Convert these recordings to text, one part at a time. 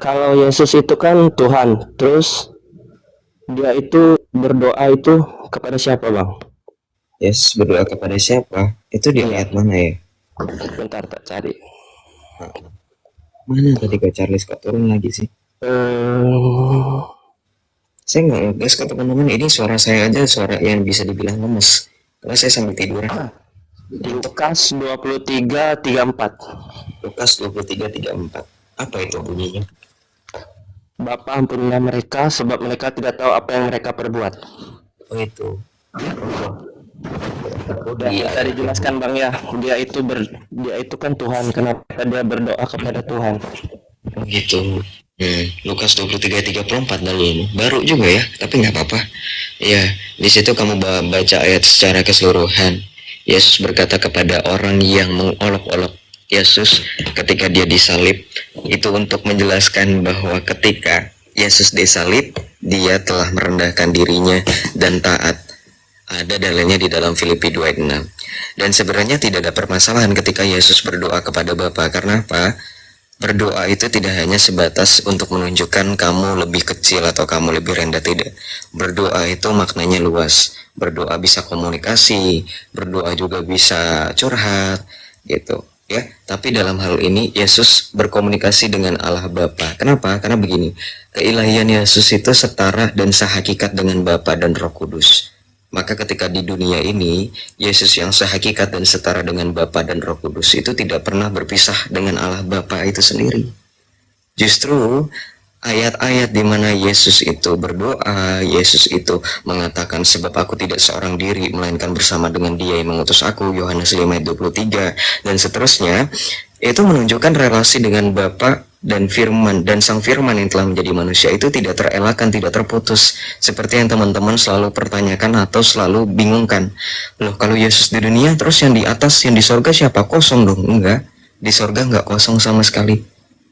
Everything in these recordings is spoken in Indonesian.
Kalau Yesus itu kan Tuhan, terus dia itu berdoa itu kepada siapa, Bang? Yesus berdoa kepada siapa? Itu di Iya, ayat mana ya? bentar tak cari. Mana tadi Kak Charles kok turun lagi sih? Hmm, Saya nggak ngegas kok teman-teman. Ini suara saya aja suara yang bisa dibilang lemes. Karena saya sambil tiduran. di Untuk Lukas 23:34. Lukas 23:34. Apa itu bunyinya? Bapa ampunilah mereka sebab mereka tidak tahu apa yang mereka perbuat. Oh itu. Aku Dan di tadi ayat yang jelaskan Bang ya, dia itu kan Tuhan, kenapa dia berdoa kepada Tuhan? gitu. Lukas 23:34 lalu ini. Baru juga ya, tapi nggak apa-apa. Ya, di situ kamu baca ayat secara keseluruhan. Yesus berkata kepada orang yang mengolok-olok Yesus ketika dia disalib, itu untuk menjelaskan bahwa ketika Yesus disalib, dia telah merendahkan dirinya dan taat. Ada dalilnya di dalam Filipi 2:6. Dan sebenarnya tidak ada permasalahan ketika Yesus berdoa kepada Bapa. Karena apa? Berdoa itu tidak hanya sebatas untuk menunjukkan kamu lebih kecil atau kamu lebih rendah, tidak. Berdoa itu maknanya luas. Berdoa bisa komunikasi, berdoa juga bisa curhat, gitu. Ya, tapi dalam hal ini Yesus berkomunikasi dengan Allah Bapa. Kenapa? Karena begini, keilahian Yesus itu setara dan sehakikat dengan Bapa dan Roh Kudus. Maka ketika di dunia ini, Yesus yang sehakikat dan setara dengan Bapa dan Roh Kudus itu tidak pernah berpisah dengan Allah Bapa itu sendiri. Justru ayat-ayat di mana Yesus itu berdoa, Yesus itu mengatakan sebab aku tidak seorang diri melainkan bersama dengan Dia yang mengutus aku, Yohanes 5:23 dan seterusnya, itu menunjukkan relasi dengan Bapa dan firman dan sang firman yang telah menjadi manusia itu tidak terelakkan, tidak terputus seperti yang teman-teman selalu pertanyakan atau selalu bingungkan. Loh, kalau Yesus di dunia terus yang di atas, yang di sorga siapa? Kosong dong. Enggak, di sorga enggak kosong sama sekali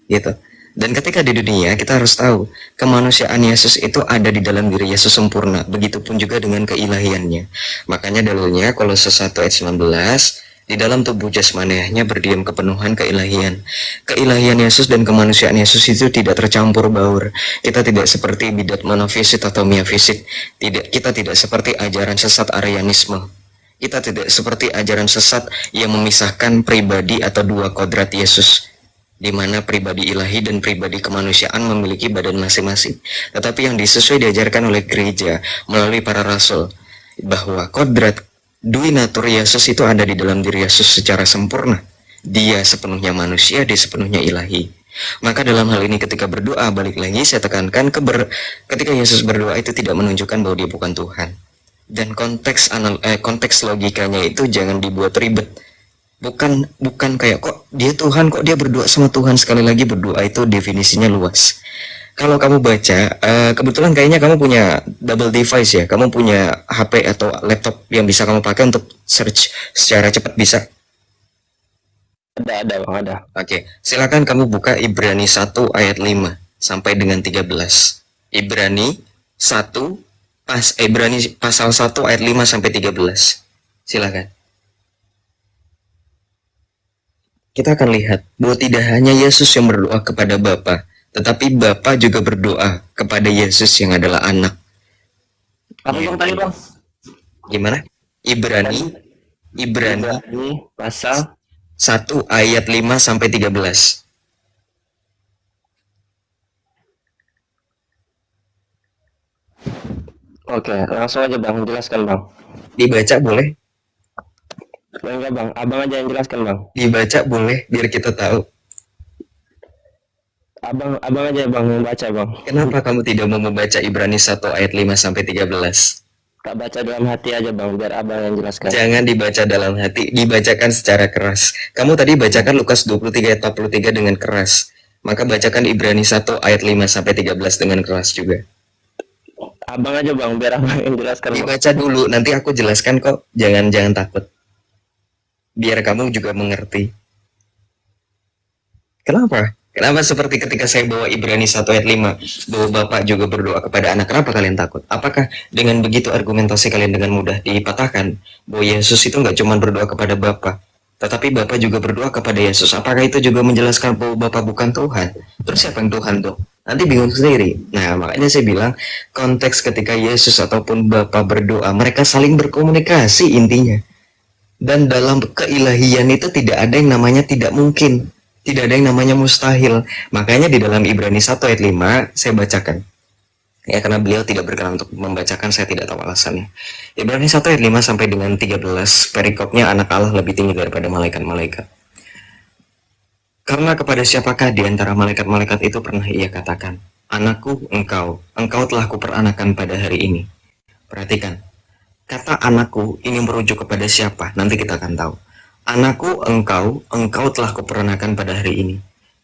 gitu. Dan ketika di dunia kita harus tahu kemanusiaan Yesus itu ada di dalam diri Yesus sempurna. Begitupun juga dengan keilahiannya. Makanya dalilnya Kolose 1 ayat 19, di dalam tubuh jasmaniahnya berdiam kepenuhan keilahian. Keilahian Yesus dan kemanusiaan Yesus itu tidak tercampur baur. Kita tidak seperti bidat monofisit atau miafisit. Kita tidak seperti ajaran sesat Arianisme. Kita tidak seperti ajaran sesat yang memisahkan pribadi atau dua kodrat Yesus, di mana pribadi ilahi dan pribadi kemanusiaan memiliki badan masing-masing. Tetapi yang sesuai diajarkan oleh gereja melalui para rasul, bahwa kodrat dui natur Yesus itu ada di dalam diri Yesus secara sempurna. Dia sepenuhnya manusia, dia sepenuhnya ilahi. Maka dalam hal ini ketika berdoa, balik lagi saya tekankan ketika Yesus berdoa itu tidak menunjukkan bahwa dia bukan Tuhan. Dan konteks logikanya itu jangan dibuat ribet. Bukan kayak kok dia Tuhan, kok dia berdoa sama Tuhan. Sekali lagi, berdoa itu definisinya luas. Kalau kamu baca, kebetulan kayaknya kamu punya double device ya, kamu punya HP atau laptop yang bisa kamu pakai untuk search secara cepat, bisa? Ada Bang, ada. Oke, silakan kamu buka Ibrani 1 ayat 5 sampai dengan 13. Ibrani 1 Ibrani pasal 1 ayat 5 sampai 13. Silakan. Kita akan lihat bahwa tidak hanya Yesus yang berdoa kepada Bapa, tetapi Bapa juga berdoa kepada Yesus yang adalah anak. Apa Bang tadi Bang? Gimana? Ibrani Ibrani pasal 1 ayat 5 sampai 13. Oke, langsung aja Bang, jelaskan Bang. Dibaca boleh? Enggak Bang, Abang aja yang jelaskan Bang. Dibaca boleh biar kita tahu. Abang aja Bang yang baca Bang. Kenapa kamu tidak mau membaca Ibrani 1 ayat 5 sampai 13? Tak baca dalam hati aja Bang, biar Abang yang jelaskan. Jangan dibaca dalam hati, dibacakan secara keras. Kamu tadi bacakan Lukas 23 ayat 43 dengan keras. Maka bacakan Ibrani 1 ayat 5 sampai 13 dengan keras juga. Abang aja Bang, biar Abang yang jelaskan Bang. Dibaca dulu, nanti aku jelaskan kok. Jangan takut. Biar kamu juga mengerti. Kenapa? Kenapa seperti ketika saya bawa Ibrani 1 ayat 5, bahwa Bapak juga berdoa kepada anak, kenapa kalian takut? Apakah dengan begitu argumentasi kalian dengan mudah dipatahkan? Bahwa Yesus itu nggak cuma berdoa kepada Bapak, Tetapi Bapa juga berdoa kepada Yesus. Apakah itu juga menjelaskan bahwa Bapa bukan Tuhan? Terus siapa yang Tuhan tuh? Nanti bingung sendiri. Nah, makanya saya bilang konteks ketika Yesus ataupun Bapa berdoa, mereka saling berkomunikasi intinya. Dan dalam keilahian itu tidak ada yang namanya tidak mungkin. Tidak ada yang namanya mustahil. Makanya di dalam Ibrani 1 ayat 5, saya bacakan. Ya, karena beliau tidak berkenan untuk membacakan, saya tidak tahu alasannya. Ibrani 1 ayat 5 sampai dengan 13, perikopnya anak Allah lebih tinggi daripada malaikat-malaikat. Karena kepada siapakah di antara malaikat-malaikat itu pernah ia katakan, anakku engkau telah kuperanakan pada hari ini. Perhatikan, kata anakku ini merujuk kepada siapa? Nanti kita akan tahu. Anakku engkau telah kuperanakan pada hari ini.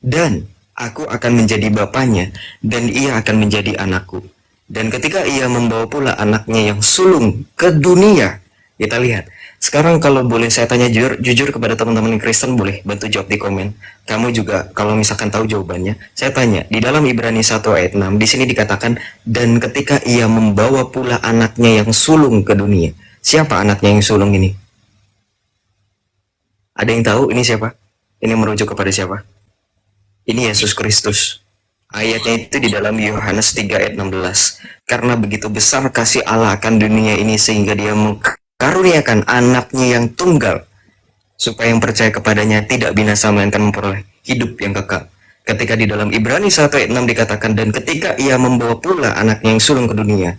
Dan aku akan menjadi bapaknya, dan ia akan menjadi anakku. Dan ketika ia membawa pula anaknya yang sulung ke dunia, kita lihat. Sekarang kalau boleh saya tanya jujur kepada teman-teman Kristen, boleh bantu jawab di komen. Kamu juga kalau misalkan tahu jawabannya, saya tanya, di dalam Ibrani 1 ayat 6, di sini dikatakan, dan ketika ia membawa pula anaknya yang sulung ke dunia. Siapa anaknya yang sulung ini? Ada yang tahu ini siapa? Ini merujuk kepada siapa? Ini Yesus Kristus. Ayatnya itu di dalam Yohanes 3 ayat 16. Karena begitu besar kasih Allah akan dunia ini sehingga dia mengkaruniakan anaknya yang tunggal, supaya yang percaya kepadanya tidak binasa melainkan memperoleh hidup yang kekal. Ketika di dalam Ibrani 1 ayat 6 dikatakan, dan ketika ia membawa pula anaknya yang sulung ke dunia,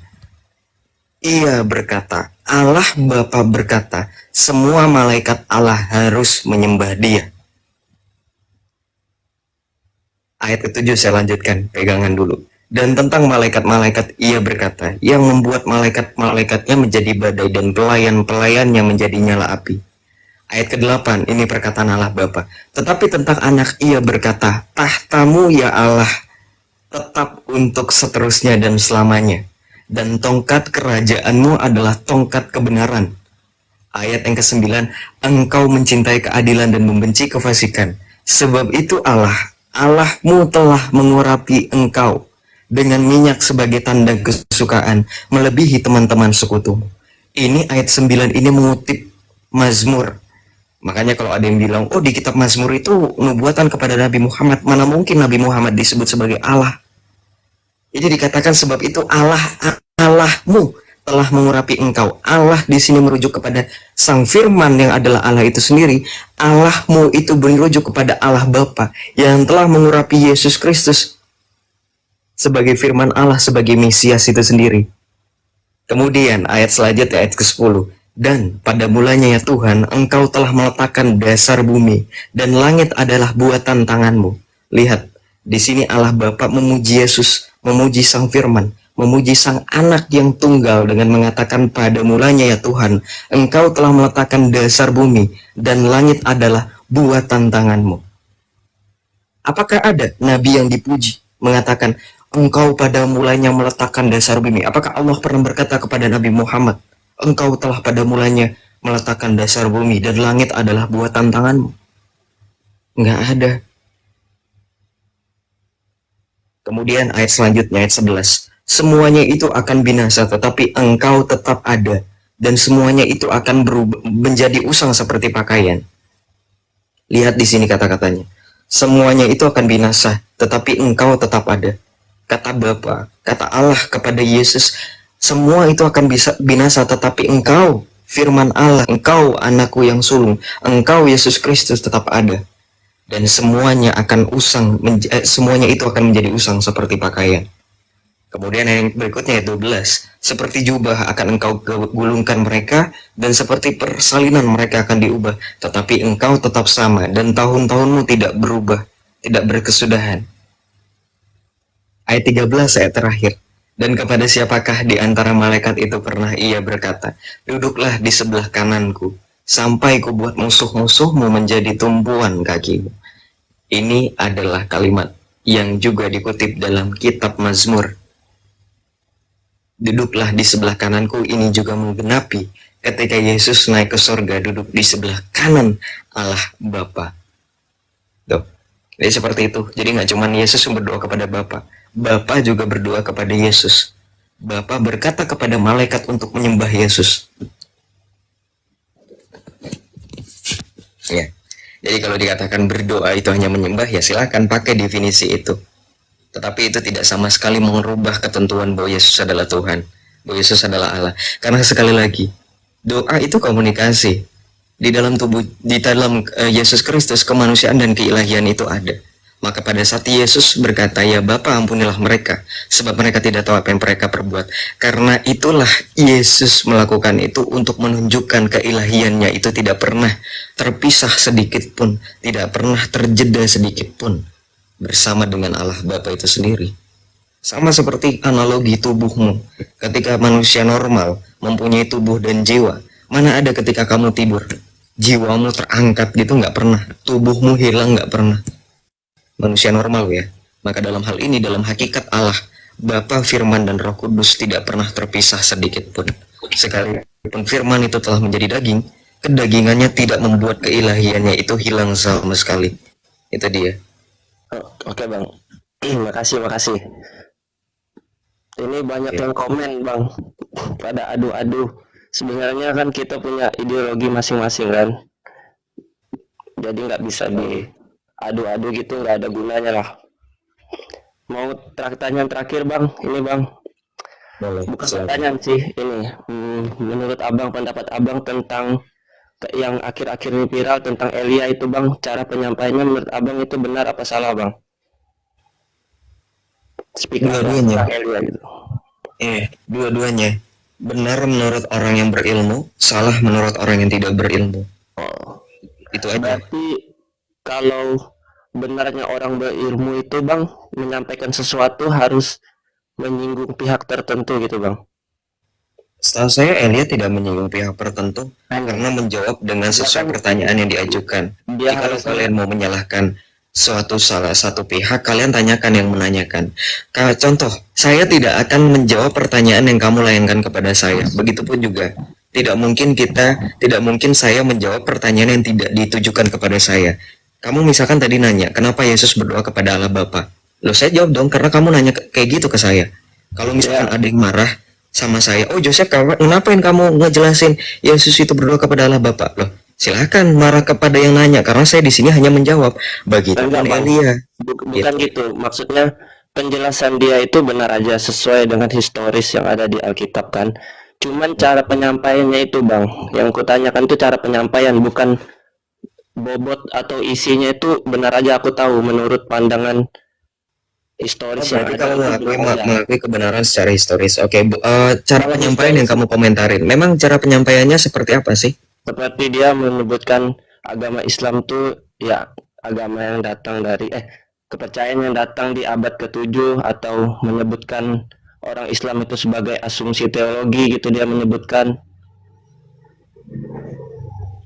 ia berkata, Allah Bapa berkata, semua malaikat Allah harus menyembah dia. Ayat ke-7 saya lanjutkan, pegangan dulu. Dan tentang malaikat-malaikat ia berkata, yang membuat malaikat-malaikatnya menjadi badai dan pelayan-pelayannya menjadi nyala api. Ayat ke-8, ini perkataan Allah Bapa. Tetapi tentang anak ia berkata, tahtamu ya Allah tetap untuk seterusnya dan selamanya. Dan tongkat kerajaanmu adalah tongkat kebenaran. Ayat yang ke-9, engkau mencintai keadilan dan membenci kefasikan. Sebab itu Allahmu telah mengurapi engkau dengan minyak sebagai tanda kesukaan, melebihi teman-teman sekutumu. Ini ayat 9 ini mengutip Mazmur. Makanya kalau ada yang bilang, oh di kitab Mazmur itu nubuatan kepada Nabi Muhammad, mana mungkin Nabi Muhammad disebut sebagai Allah. Jadi dikatakan sebab itu Allahmu telah mengurapi engkau. Allah di sini merujuk kepada Sang Firman yang adalah Allah itu sendiri. Allahmu itu merujuk kepada Allah Bapa yang telah mengurapi Yesus Kristus sebagai firman Allah, sebagai Mesias itu sendiri. Kemudian ayat selanjutnya, ayat ke-10. Dan pada mulanya ya Tuhan, engkau telah meletakkan dasar bumi, dan langit adalah buatan tanganmu. Lihat, di sini Allah Bapa memuji Yesus, memuji Sang Firman, memuji Sang Anak yang tunggal dengan mengatakan pada mulanya ya Tuhan, engkau telah meletakkan dasar bumi, dan langit adalah buatan tanganmu. Apakah ada Nabi yang dipuji mengatakan, engkau pada mulanya meletakkan dasar bumi? Apakah Allah pernah berkata kepada Nabi Muhammad, engkau telah pada mulanya meletakkan dasar bumi dan langit adalah buatan tanganmu? Enggak ada. Kemudian ayat selanjutnya, ayat 11. Semuanya itu akan binasa, tetapi engkau tetap ada. Dan semuanya itu akan berubah, menjadi usang seperti pakaian. Lihat di sini kata-katanya. Semuanya itu akan binasa, tetapi engkau tetap ada. Kata Bapa, kata Allah kepada Yesus, semua itu akan bisa binasa, tetapi engkau, firman Allah, engkau anakku yang sulung, engkau Yesus Kristus tetap ada. Dan semuanya akan semuanya itu akan menjadi usang seperti pakaian. Kemudian yang berikutnya ayat 12, seperti jubah akan engkau gulungkan mereka, dan seperti persalinan mereka akan diubah, tetapi engkau tetap sama, dan tahun-tahunmu tidak berubah, tidak berkesudahan. Ayat 13, ayat terakhir. Dan kepada siapakah di antara malaikat itu pernah ia berkata, duduklah di sebelah kananku, sampai ku buat musuh-musuhmu menjadi tumpuan kakimu. Ini adalah kalimat yang juga dikutip dalam kitab Mazmur. Duduklah di sebelah kananku, ini juga menggenapi ketika Yesus naik ke surga, duduk di sebelah kanan Allah Bapa. Tuh. Jadi seperti itu. Jadi nggak cuma Yesus yang berdoa kepada Bapa, Bapa juga berdoa kepada Yesus. Bapa berkata kepada malaikat untuk menyembah Yesus. Ya. Jadi kalau dikatakan berdoa itu hanya menyembah, ya silakan pakai definisi itu. Tetapi itu tidak sama sekali merubah ketentuan bahwa Yesus adalah Tuhan, bahwa Yesus adalah Allah. Karena sekali lagi, doa itu komunikasi. Di dalam tubuh, di dalam Yesus Kristus, kemanusiaan dan keilahian itu ada. Maka pada saat Yesus berkata, ya Bapa ampunilah mereka, sebab mereka tidak tahu apa yang mereka perbuat. Karena itulah Yesus melakukan itu untuk menunjukkan keilahiannya itu tidak pernah terpisah sedikit pun, tidak pernah terjeda sedikit pun bersama dengan Allah Bapa itu sendiri. Sama seperti analogi tubuhmu. Ketika manusia normal mempunyai tubuh dan jiwa, mana ada ketika kamu tidur jiwamu terangkat gitu, nggak pernah. Tubuhmu hilang, nggak pernah. Manusia normal ya. Maka dalam hal ini, dalam hakikat Allah, Bapa, Firman, dan Roh Kudus tidak pernah terpisah sedikit pun. Sekalipun Firman itu telah menjadi daging, kedagingannya tidak membuat keilahiannya itu hilang sama sekali. Itu dia. Oke bang, makasih. Ini banyak yang komen bang, pada adu-adu. Sebenarnya kan kita punya ideologi masing-masing kan, jadi nggak bisa diadu-adu gitu, nggak ada gunanya lah. Mau pertanyaan terakhir bang, ini bang, bukan pertanyaan sih ini. Menurut abang, pendapat abang tentang yang akhir-akhir ini viral tentang Elia itu bang, cara penyampaiannya menurut abang itu benar apa salah bang? Speak up Dua-duanya. tentang Elia gitu. Dua-duanya. Benar menurut orang yang berilmu, salah menurut orang yang tidak berilmu. Oh, Itu aja. berarti kalau benarnya orang berilmu itu bang menyampaikan sesuatu harus menyinggung pihak tertentu gitu bang? Setahu saya Elia tidak menyinggung pihak tertentu karena menjawab dengan sesuai pertanyaan yang diajukan. Dia Jika harus kalian mau menyalahkan salah satu pihak, kalian tanyakan yang menanyakan. Contoh, saya tidak akan menjawab pertanyaan yang kamu layangkan kepada saya. Begitupun juga tidak mungkin saya menjawab pertanyaan yang tidak ditujukan kepada saya. Kamu misalkan tadi nanya, kenapa Yesus berdoa kepada Allah Bapa? Loh, saya jawab dong, karena kamu nanya kayak gitu ke saya. Kalau misalkan ada yang marah sama saya, oh Joseph, ngapain kamu ngejelasin Yesus itu berdoa kepada Allah Bapa? Loh, silakan marah kepada yang nanya, karena saya di sini hanya menjawab. Begitu kan Elia. Bukan gitu, maksudnya penjelasan dia itu benar aja sesuai dengan historis yang ada di Alkitab kan. Cuman cara penyampaiannya itu bang, yang kutanyakan itu cara penyampaian, bukan bobot atau isinya itu benar aja aku tahu menurut pandangan historis yang Berarti ada. kamu mengakui kebenaran secara historis. Oke, cara penyampaian yang kamu komentarin, memang cara penyampaiannya seperti apa sih? Seperti dia menyebutkan agama Islam tuh ya agama yang datang dari kepercayaan yang datang di abad ke-7, atau menyebutkan orang Islam itu sebagai asumsi teologi gitu dia menyebutkan.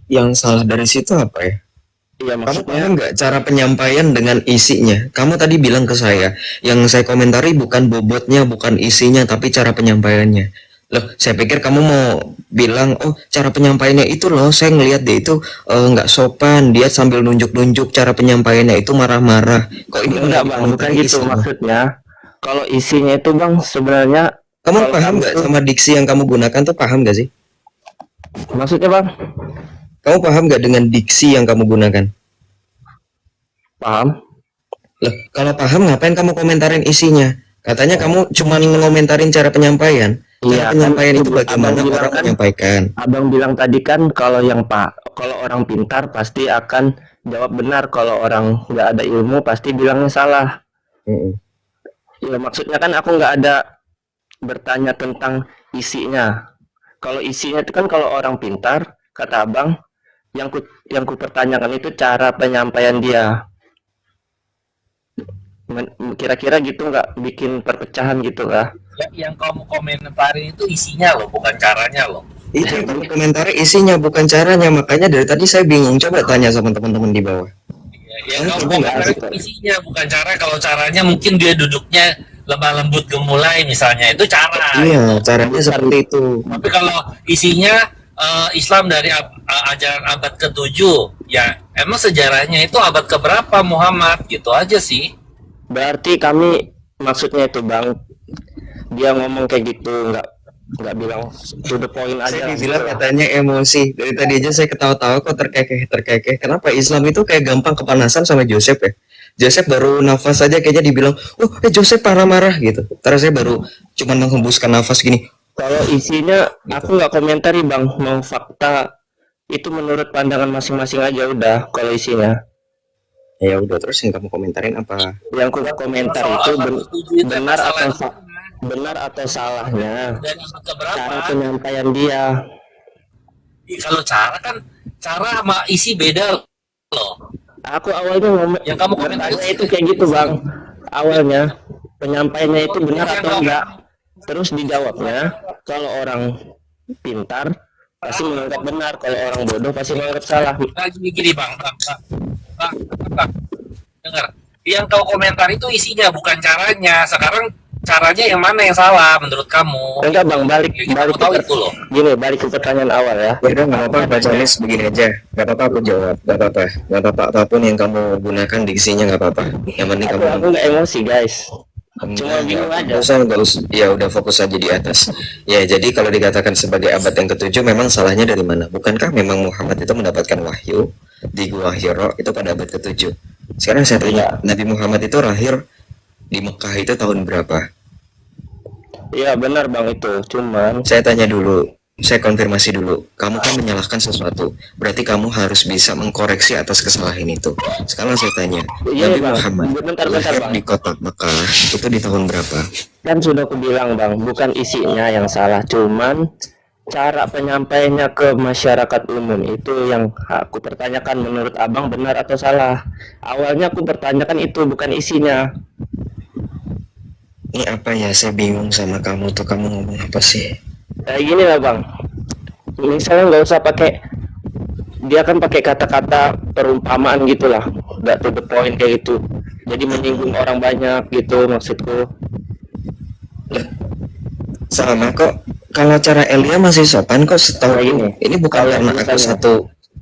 Yang salah dari situ apa ya? Iya Kamu maksudnya paham nggak cara penyampaian dengan isinya? Kamu tadi bilang ke saya, yang saya komentari bukan bobotnya, bukan isinya, tapi cara penyampaiannya. Loh, saya pikir kamu mau bilang, oh cara penyampaiannya itu loh, saya ngelihat dia itu nggak sopan, dia sambil nunjuk-nunjuk, cara penyampaiannya itu marah-marah. Kok ini enggak bang, bukan gitu isinya? maksudnya. Kalau isinya itu bang sebenarnya Kamu paham nggak sama diksi yang kamu gunakan tuh, paham nggak sih? maksudnya bang? Kamu paham nggak dengan diksi yang kamu gunakan? Paham. Loh, kalau paham ngapain kamu komentarin isinya? Katanya kamu cuma ngomentarin cara penyampaian. Cara penyampaian kan, itu bagaimana orang menyampaikan. Abang bilang tadi kan kalau orang pintar pasti akan jawab benar, kalau orang nggak ada ilmu pasti bilangnya salah. Ya maksudnya kan aku nggak ada bertanya tentang isinya. Kalau isinya itu kan kalau orang pintar, kata abang, yang ku pertanyakan itu cara penyampaian dia. Kira-kira gitu nggak bikin perpecahan gitu kah? Yang kamu komentarin itu isinya loh, bukan caranya loh. Itu yang kamu komentari isinya, bukan caranya. Makanya dari tadi saya bingung. Coba tanya sama teman-teman di bawah. Yang kamu komentarin itu isinya, bukan cara. Kalau caranya mungkin dia duduknya lemah lembut gemulai misalnya, itu cara. Iya, caranya seperti itu. Tapi kalau isinya Islam dari ajaran abad ke-7, ya emang sejarahnya itu abad keberapa Muhammad, gitu aja sih. Berarti kami maksudnya itu bang, dia ngomong kayak gitu nggak bilang to the point aja Saya lah, dibilang gitu lah. katanya emosi. Dari tadi aja saya ketawa-tawa kok terkekeh. Kenapa Islam itu kayak gampang kepanasan sama Joseph ya? Joseph baru nafas aja kayaknya dibilang, oh Joseph marah-marah gitu. Terus saya baru cuman menghembuskan nafas gini Kalau isinya gitu. aku nggak komentari bang, mau fakta itu menurut pandangan masing-masing aja udah. Kalau isinya Ya udah, terus yang kamu komentarin apa? yang aku komentar Soal itu abad ke-7 itu benar masalah atau benar atau salahnya dari abad keberapa? cara penyampaian dia. Kalau cara kan cara sama isi beda loh. Aku awalnya ngomong Yang kamu komentar bertanya itu kayak gitu bang, awalnya penyampaiannya itu benar Yang atau kamu- enggak, terus dijawabnya kalau orang pintar pasti menganggap benar, kalau orang bodoh pasti menganggap salah. Nah, gini bang, dengar. Yang kau komentar itu isinya bukan caranya. Sekarang caranya yang mana yang salah menurut kamu? Enggak bang, balik Yang balik kamu tahu ke itu loh. gini, balik ke pertanyaan awal ya. Ya udah nggak apa-apa, Pak Charles, begini aja. Nggak apa-apa aku jawab, nggak apa-apa apapun yang kamu gunakan diksinya nggak apa-apa. Yang penting Aku kamu nggak emosi guys, cuma bingung aja. nggak usah, ya udah fokus aja di atas. Ya jadi kalau dikatakan sebagai abad yang ketujuh, memang salahnya dari mana? Bukankah memang Muhammad itu mendapatkan wahyu di Gua Hiro itu pada abad ketujuh? Sekarang saya tanya, Nabi Muhammad itu lahir di Mekah itu tahun berapa? Iya benar bang itu, cuman Saya tanya dulu, saya konfirmasi dulu. Kamu kan menyalahkan sesuatu, berarti kamu harus bisa mengkoreksi atas kesalahan itu. Sekarang saya tanya, iya Nabi bang, Muhammad bentar lahir bang, di kota Mekah itu di tahun berapa? kan sudah aku bilang bang, bukan isinya yang salah, cuman cara penyampaiannya ke masyarakat umum itu yang aku pertanyakan, menurut abang benar atau salah. Awalnya aku pertanyakan itu, bukan isinya. Ini apa ya? Saya bingung sama kamu tuh. Kamu ngomong apa sih? Kayak gini lah bang, misalnya nggak usah pakai, dia kan pakai kata-kata perumpamaan gitulah, nggak to the point kayak gitu, jadi menyinggung orang banyak gitu maksudku. Sama kok. Kalau cara Elia masih sopan kok setahu Kayak ini. gini, Ini bukan kalau karena aku misalnya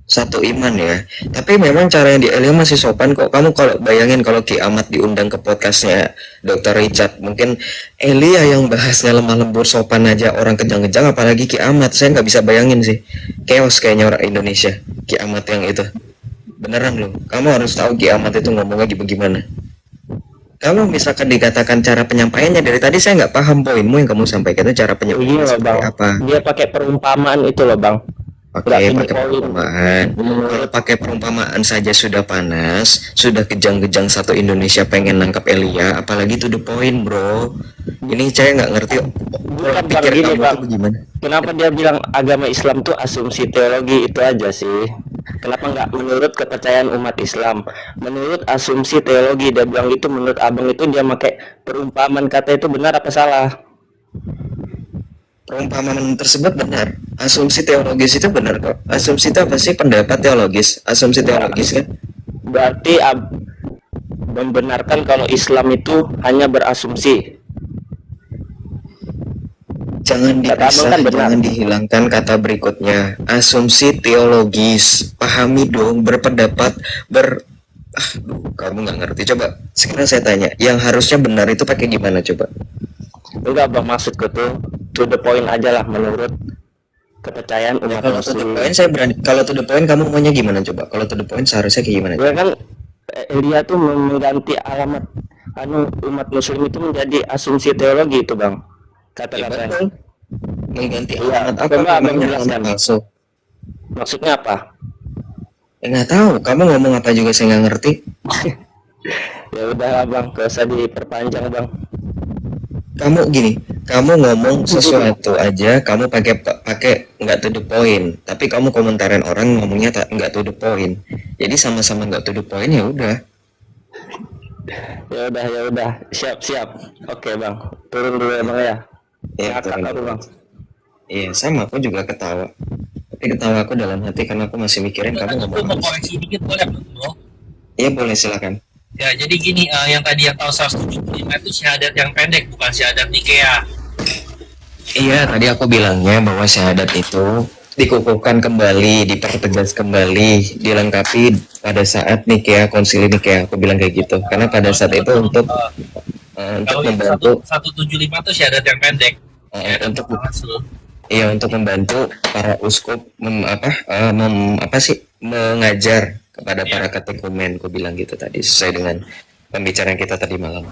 satu iman ya. Tapi memang cara yang di Elia masih sopan kok. Kamu kalau bayangin kalau Kiamat diundang ke podcastnya Dr. Richard, mungkin Elia yang bahasnya lemah lembut sopan aja orang kejang-kejang, apalagi Kiamat. Saya nggak bisa bayangin sih. Chaos kayaknya orang Indonesia. Kiamat yang itu. Beneran loh. Kamu harus tahu Kiamat itu ngomongnya gimana. Kalau misalkan dikatakan cara penyampaiannya, dari tadi saya nggak paham poinmu yang kamu sampaikan itu cara begini penyampaiannya loh seperti bang, apa. dia pakai perumpamaan itu loh bang, nggak Oke, to the pakai point. perumpamaan. Kalau pakai perumpamaan saja sudah panas, sudah kejang-kejang satu Indonesia pengen nangkap Elia, apalagi to the point, bro. Ini saya nggak ngerti Bukan bang, pikir gini kamu bang, tuh bagaimana. kenapa dia bilang agama Islam tuh asumsi teologi, itu aja sih. Kenapa nggak menurut kepercayaan umat Islam, menurut asumsi teologi dia bilang gitu. Menurut abang itu dia pakai perumpamaan kata itu benar apa salah? Perumpamaan tersebut benar. Asumsi teologis itu benar kok. Asumsi itu apa sih? Pendapat teologis. Asumsi teologis kan? Berarti membenarkan kalau Islam itu hanya berasumsi. Jangan Kata abang dipisah, kan benar. jangan dihilangkan kata berikutnya. Asumsi teologis. Pahami dong, berpendapat, kamu nggak ngerti. Coba, sekarang saya tanya, yang harusnya benar itu pakai gimana coba? Enggak bang, maksudku tuh to the point aja lah menurut kepercayaan Ya, umat kalau to the muslim. point saya berani. Kalau to the point kamu maunya gimana coba? Kalau to the point seharusnya kayak gimana? Gue kan dia tuh mengganti alamat umat muslim itu menjadi asumsi teologi itu bang, Ya kata-katanya. betul. Mengganti Iya, alamat apa? coba abang Memangnya jelaskan. alamat palsu? Maksudnya apa? Nggak tahu. Kamu ngomong apa juga saya nggak ngerti. Ya udah bang, gak usah diperpanjang bang. Kamu gini, kamu ngomong sesuatu aja, kamu pakai nggak to the point. Tapi kamu komentarin orang ngomongnya nggak to the point. Jadi sama-sama nggak to the point, ya udah. Ya udah, siap. Oke bang, turun dulu ya bang ya. Ya, Ngakak turun. aku bang. Iya, sama aku juga ketawa. Tapi ketawa aku dalam hati karena aku masih mikirin kamu Aku mau ngomong apa. koreksi dikit boleh bro? Iya boleh, silakan. Ya, jadi gini, yang tadi yang tahun 175 itu syahadat yang pendek, bukan syahadat Nikea. Iya, tadi aku bilangnya bahwa syahadat itu dikukuhkan kembali, dipertegas kembali, dilengkapi pada saat Nikea, konsili Nikea. Aku bilang kayak gitu. Karena pada saat itu untuk Kalau yang membantu. 175 itu syahadat yang pendek. untuk banget tuh. iya untuk membantu para uskup mengajar kepada para katekumen, aku bilang gitu tadi sesuai dengan pembicaraan kita tadi malam.